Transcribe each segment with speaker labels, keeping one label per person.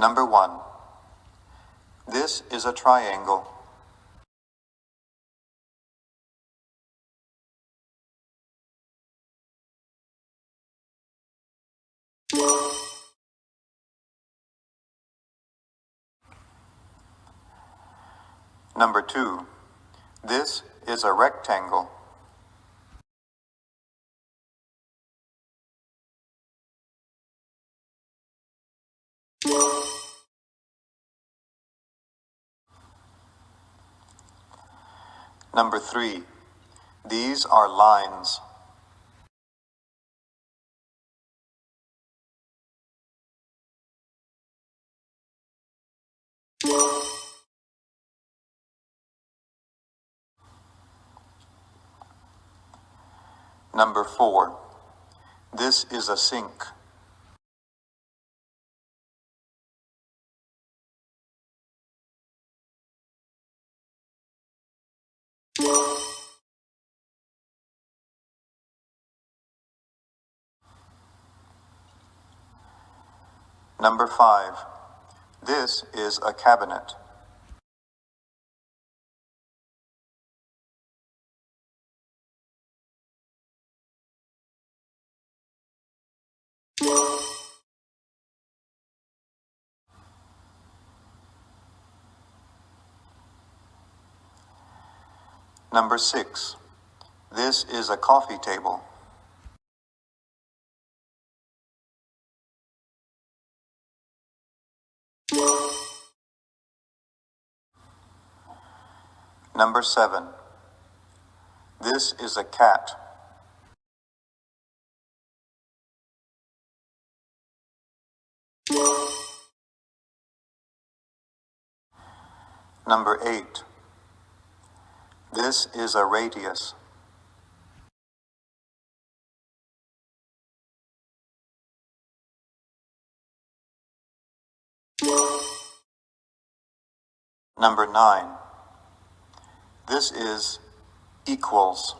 Speaker 1: Number 1. This is a triangle. Number 2. This is a rectangle. Number 3. These are lines. Number 4. This is a sink. Number 5. This is a cabinet. Number 6. This is a coffee table. Number 7. This is a cat. Number 8. This is a radius. Number 9. This is equals.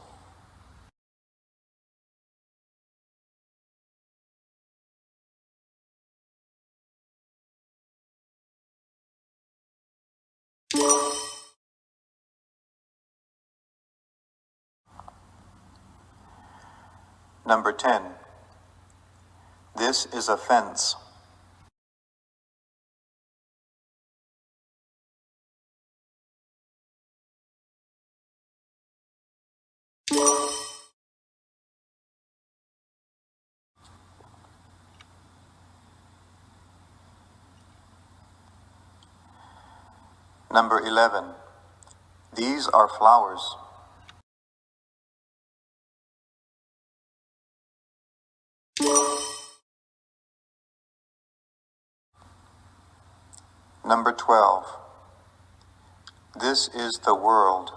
Speaker 1: Number 10. This is a fence. Number 11. These are flowers. Number 12. This is the world.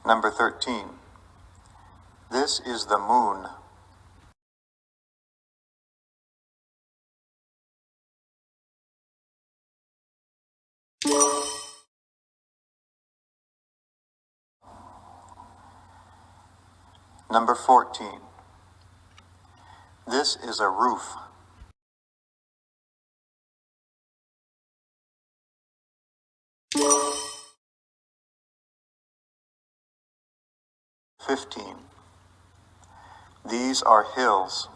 Speaker 1: Number 13. This is the moon. Number 14. This is a roof. "15. These are hills.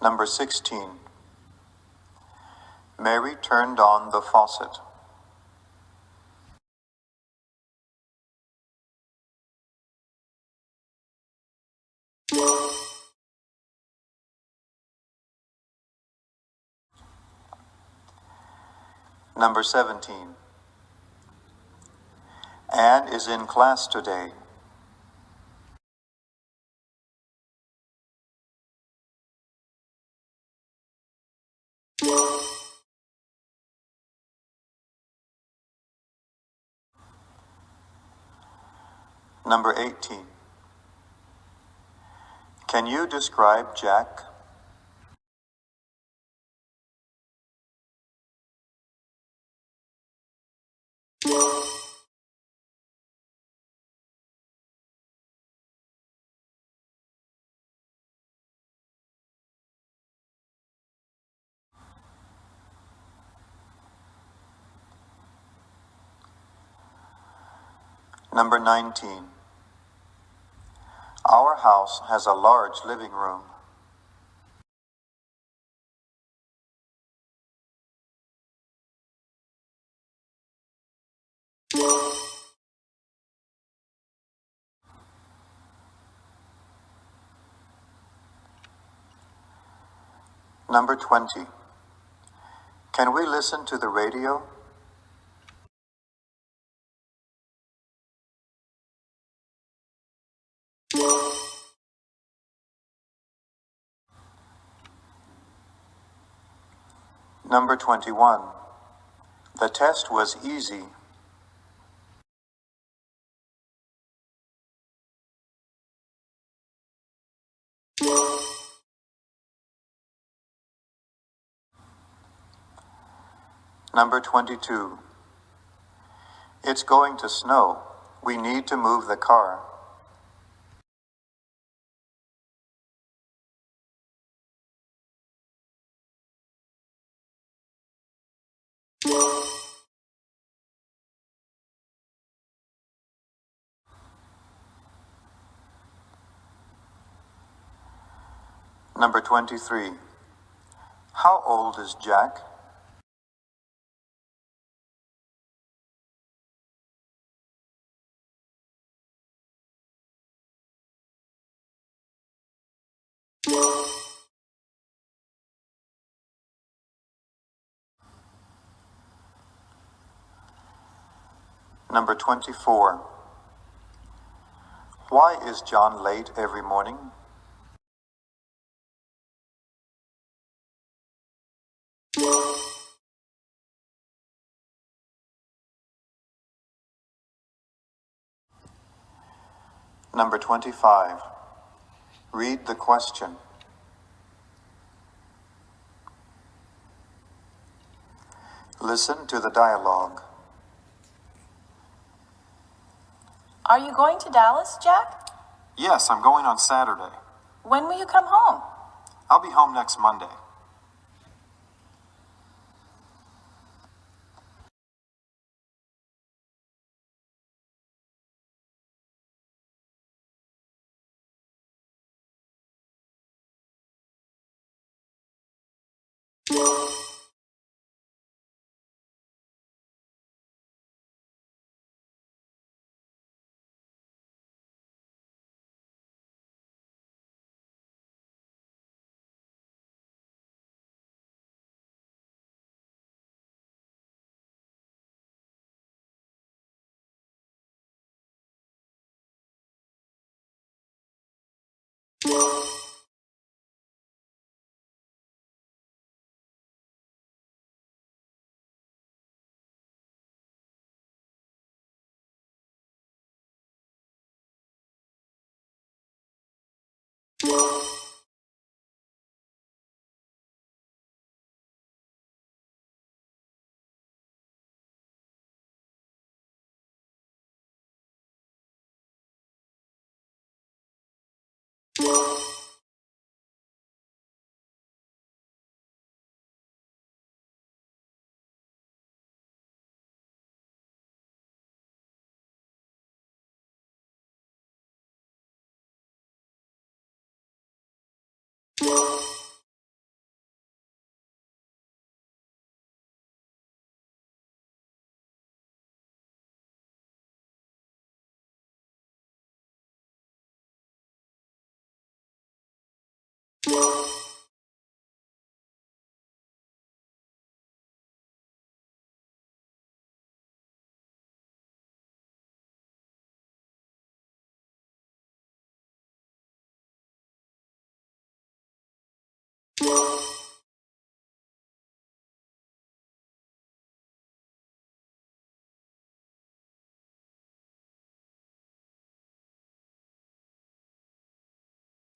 Speaker 1: Number 16. Mary turned on the faucet. Number 17. Anne is in class today. Number 18. Can you describe Jack? Number 19. Our house has a large living room. Number 20. Can we listen to the radio? Number 21. The test was easy. Number 22. It's going to snow. We need to move the car. Number 23. How old is Jack? Number 24. Why is John late every morning? Number 25. Read the question. Listen to the dialogue.
Speaker 2: Are you going to Dallas, Jack?
Speaker 3: Yes, I'm going on Saturday.
Speaker 2: When will you come home?
Speaker 3: I'll be home next Monday.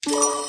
Speaker 1: you